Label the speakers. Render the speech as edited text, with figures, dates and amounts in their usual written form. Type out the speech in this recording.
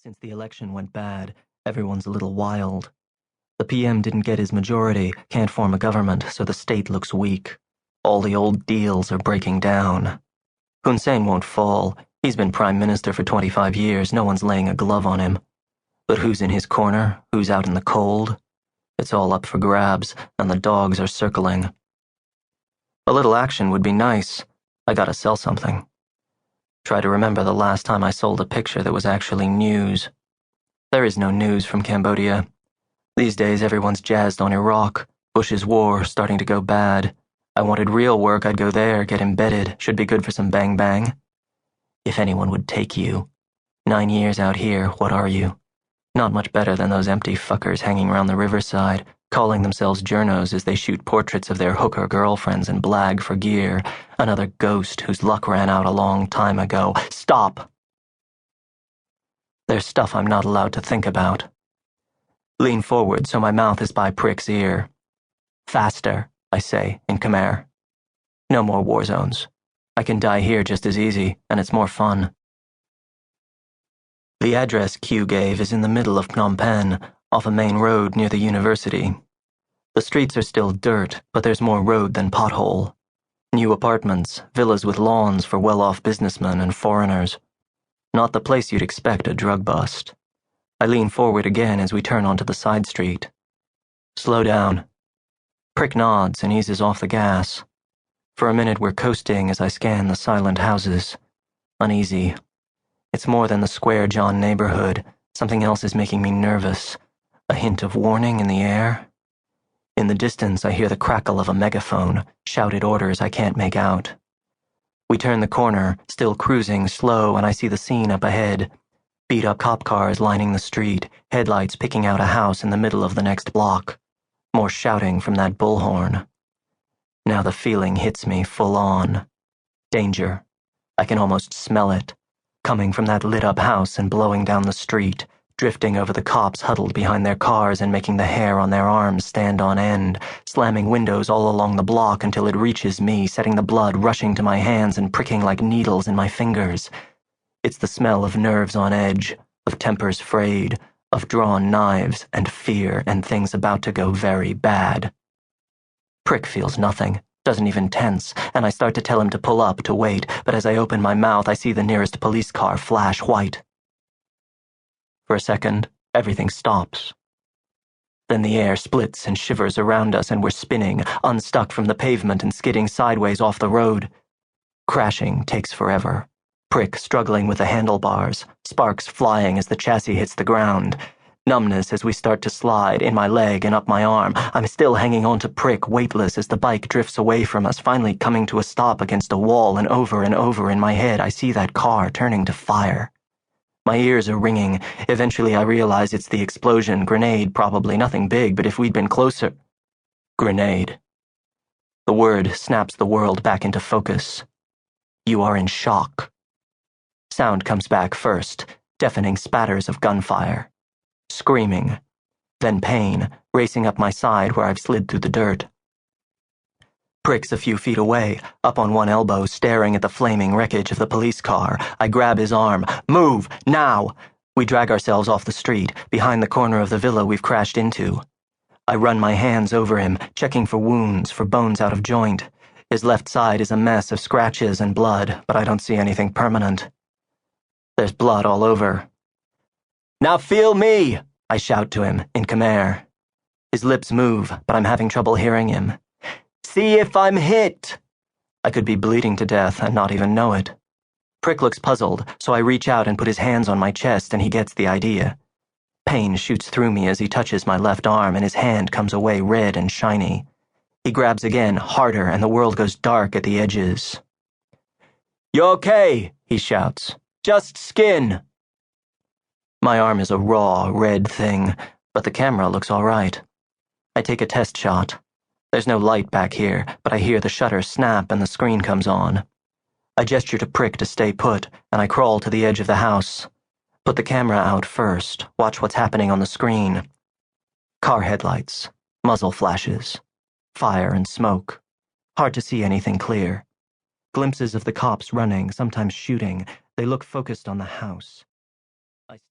Speaker 1: Since the election went bad, everyone's a little wild. The PM didn't get his majority, can't form a government, so the state looks weak. All the old deals are breaking down. Hun Sen won't fall. He's been prime minister for 25 years, no one's laying a glove on him. But who's in his corner? Who's out in the cold? It's all up for grabs, and the dogs are circling. A little action would be nice. I gotta sell something. Try to remember the last time I sold a picture that was actually news. There is no news from Cambodia. These days everyone's jazzed on Iraq, Bush's war starting to go bad. I wanted real work, I'd go there, get embedded, should be good for some bang bang. If anyone would take you. 9 years out here, what are you? Not much better than those empty fuckers hanging around the riverside, calling themselves journos as they shoot portraits of their hooker girlfriends and blag for gear. Another ghost whose luck ran out a long time ago. Stop! There's stuff I'm not allowed to think about. Lean forward so my mouth is by Prick's ear. Faster, I say, in Khmer. No more war zones. I can die here just as easy, and it's more fun. The address Q gave is in the middle of Phnom Penh, off a main road near the university. The streets are still dirt, but there's more road than pothole. New apartments, villas with lawns for well-off businessmen and foreigners. Not the place you'd expect a drug bust. I lean forward again as we turn onto the side street. Slow down. Prick nods and eases off the gas. For a minute we're coasting as I scan the silent houses. Uneasy. It's more than the Square John neighborhood. Something else is making me nervous. A hint of warning in the air. In the distance I hear the crackle of a megaphone, shouted orders I can't make out. We turn the corner, still cruising slow, and I see the scene up ahead. Beat-up cop cars lining the street, headlights picking out a house in the middle of the next block. More shouting from that bullhorn. Now the feeling hits me full on. Danger. I can almost smell it. Coming from that lit-up house and blowing down the street, drifting over the cops huddled behind their cars and making the hair on their arms stand on end, slamming windows all along the block until it reaches me, setting the blood rushing to my hands and pricking like needles in my fingers. It's the smell of nerves on edge, of tempers frayed, of drawn knives and fear and things about to go very bad. Prick feels nothing. Doesn't even tense, and I start to tell him to pull up, to wait, but as I open my mouth, I see the nearest police car flash white. For a second, everything stops. Then the air splits and shivers around us, and we're spinning, unstuck from the pavement and skidding sideways off the road. Crashing takes forever. Prick struggling with the handlebars, sparks flying as the chassis hits the ground. Numbness as we start to slide, in my leg and up my arm. I'm still hanging on to Prick, weightless as the bike drifts away from us, finally coming to a stop against a wall, and over in my head I see that car turning to fire. My ears are ringing. Eventually I realize it's the explosion. Grenade, probably. Nothing big, but if we'd been closer... Grenade. The word snaps the world back into focus. You are in shock. Sound comes back first, deafening spatters of gunfire. Screaming, then pain, racing up my side where I've slid through the dirt. Prick's a few feet away, up on one elbow, staring at the flaming wreckage of the police car. I grab his arm. Move, now! We drag ourselves off the street, behind the corner of the villa we've crashed into. I run my hands over him, checking for wounds, for bones out of joint. His left side is a mess of scratches and blood, but I don't see anything permanent. There's blood all over. Now feel me, I shout to him, in Khmer. His lips move, but I'm having trouble hearing him. See if I'm hit! I could be bleeding to death and not even know it. Prick looks puzzled, so I reach out and put his hands on my chest, and he gets the idea. Pain shoots through me as he touches my left arm, and his hand comes away red and shiny. He grabs again, harder, and the world goes dark at the edges. You okay? He shouts. Just skin! My arm is a raw, red thing, but the camera looks all right. I take a test shot. There's no light back here, but I hear the shutter snap and the screen comes on. I gesture to Prick to stay put, and I crawl to the edge of the house. Put the camera out first, watch what's happening on the screen. Car headlights, muzzle flashes, fire and smoke. Hard to see anything clear. Glimpses of the cops running, sometimes shooting. They look focused on the house.